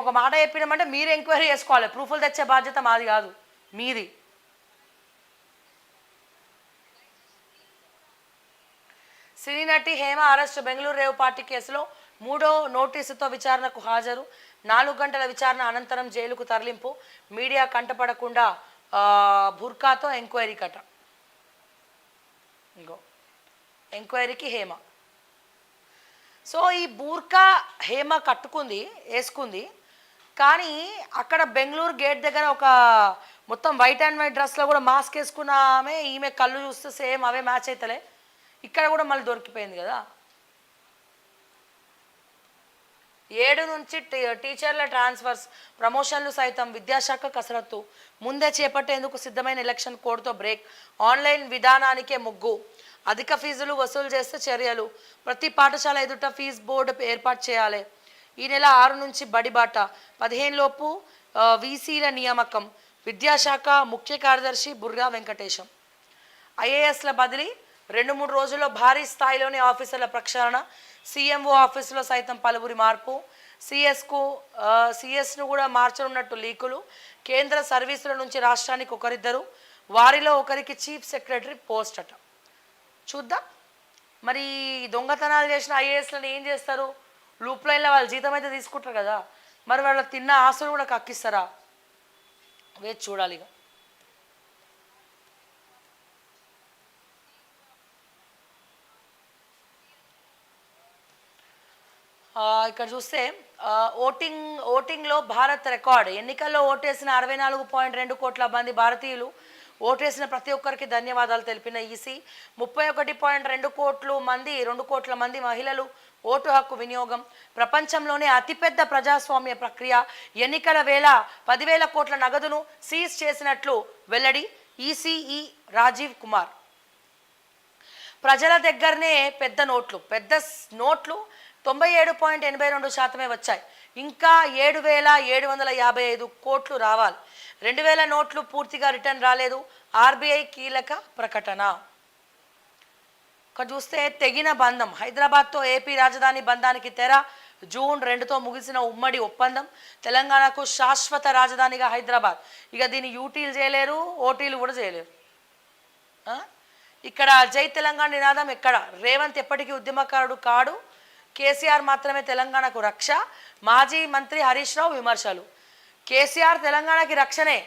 ఒక మాట చెప్పినామంటే మీరు ఎంక్వైరీ చేసుకోవాలి. ప్రూఫ్లు తెచ్చే బాధ్యత మాది కాదు, మీది. సినీ నటి Hema arrest. Bengaluru rave party కేసులో 3వ నోటీసుతో విచారణకు హాజరు. 4 గంటల విచారణ అనంతరం జైలుకు తరలింపు. మీడియా కంటపడకుండా బుర్కాతో ఎంక్వైరీ కట. ఇంకో ఎంక్వైరీకి హేమ. సో ఈ బూర్కా హేమ కట్టుకుంది, వేసుకుంది. కానీ అక్కడ బెంగళూరు గేట్ దగ్గర ఒక మొత్తం వైట్ అండ్ వైట్ డ్రెస్లో కూడా మాస్క్ వేసుకున్న ఆమె, ఈమె కళ్ళు చూస్తే సేమ్ అవే మ్యాచ్ అవుతలే. ఇక్కడ కూడా మళ్ళీ దొరికిపోయింది కదా. 7 నుంచి టీచర్ల ట్రాన్స్ఫర్స్, ప్రమోషన్లు సైతం విద్యాశాఖ కసరత్తు. ముందే చేపట్టేందుకు సిద్ధమైన ఎలక్షన్ కోడ్తో బ్రేక్. ఆన్లైన్ విధానానికే ముగ్గు. అధిక ఫీజులు వసూలు చేస్తే చర్యలు. ప్రతి పాఠశాల ఎదుట ఫీజు బోర్డు ఏర్పాటు చేయాలి. ఈ నెల 6 నుంచి బడిబాట. 15 లోపు వీసీల నియామకం. విద్యాశాఖ ముఖ్య కార్యదర్శి బుర్రా వెంకటేశం. ఐఏఎస్ల బదిలీ. 2-3 రోజుల్లో భారీ స్థాయిలోని ఆఫీసర్ల ప్రక్షాళన. సీఎంఓ ఆఫీసులో సైతం పలువురి మార్పు. సిఎస్ను కూడా మార్చనున్నట్టు లీకులు. కేంద్ర సర్వీసుల నుంచి రాష్ట్రానికి ఒకరిద్దరు, వారిలో ఒకరికి చీఫ్ సెక్రటరీ పోస్ట్ అట. చూద్దాం మరి దొంగతనాలు చేసిన ఐఏఎస్లను ఏం చేస్తారు? లూప్ లైన్లో వాళ్ళు జీతం అయితే తీసుకుంటారు కదా, మరి వాళ్ళు తిన్న ఆస్తులు కూడా కక్కిస్తారా? వేచి చూడాలి. ఇక ఇక్కడ చూస్తే ఓటింగ్లో భారత్ రికార్డ్. ఎన్నికల్లో ఓటేసిన 64.2 కోట్ల మంది భారతీయులు. ఓటేసిన ప్రతి ఒక్కరికి ధన్యవాదాలు తెలిపిన ఈసీ. 31.2 కోట్ల మంది, 2 కోట్ల మంది మహిళలు ఓటు హక్కు వినియోగం. ప్రపంచంలోనే అతిపెద్ద ప్రజాస్వామ్య ప్రక్రియ. ఎన్నికల వేళ 10,000 కోట్ల నగదును సీజ్ చేసినట్లు వెల్లడి. ఈసీఈ రాజీవ్ కుమార్. ప్రజల దగ్గరనే పెద్ద నోట్లు 97.82% వచ్చాయి. ఇంకా 7,755 కోట్లు రావాలి. 2,000 నోట్లు పూర్తిగా రిటర్న్ రాలేదు. ఆర్బీఐ కీలక ప్రకటన. ఇక్కడ చూస్తే తెగిన బంధం. హైదరాబాద్తో ఏపీ రాజధాని బంధానికి తెర. జూన్ 2తో ముగిసిన ఉమ్మడి ఒప్పందం. తెలంగాణకు శాశ్వత రాజధానిగా హైదరాబాద్. ఇక దీన్ని యూటీలు చేయలేరు, ఓటీలు కూడా చేయలేరు. ఇక్కడ జై తెలంగాణ నినాదం ఎక్కడ? రేవంత్ ఎప్పటికీ ఉద్యమకారుడు కాడు. కేసీఆర్ మాత్రమే తెలంగాణకు రక్ష. మాజీ మంత్రి హరీష్ రావు విమర్శలు. కేసీఆర్ తెలంగాణకి రక్షనే,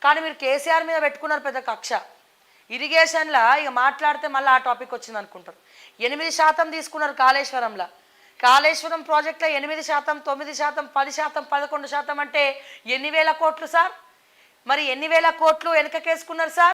కానీ మీరు కేసీఆర్ మీద పెట్టుకున్నారు పెద్ద కక్ష. ఇరిగేషన్లా ఇక మాట్లాడితే మళ్ళీ ఆ టాపిక్ వచ్చింది అనుకుంటారు. 8% తీసుకున్నారు కాళేశ్వరంలో. కాళేశ్వరం ప్రాజెక్టులో 8%, 9%, 10%, 11% అంటే ఎన్ని వేల కోట్లు సార్? మరి ఎన్ని వేల కోట్లు వెనకకేసుకున్నారు సార్?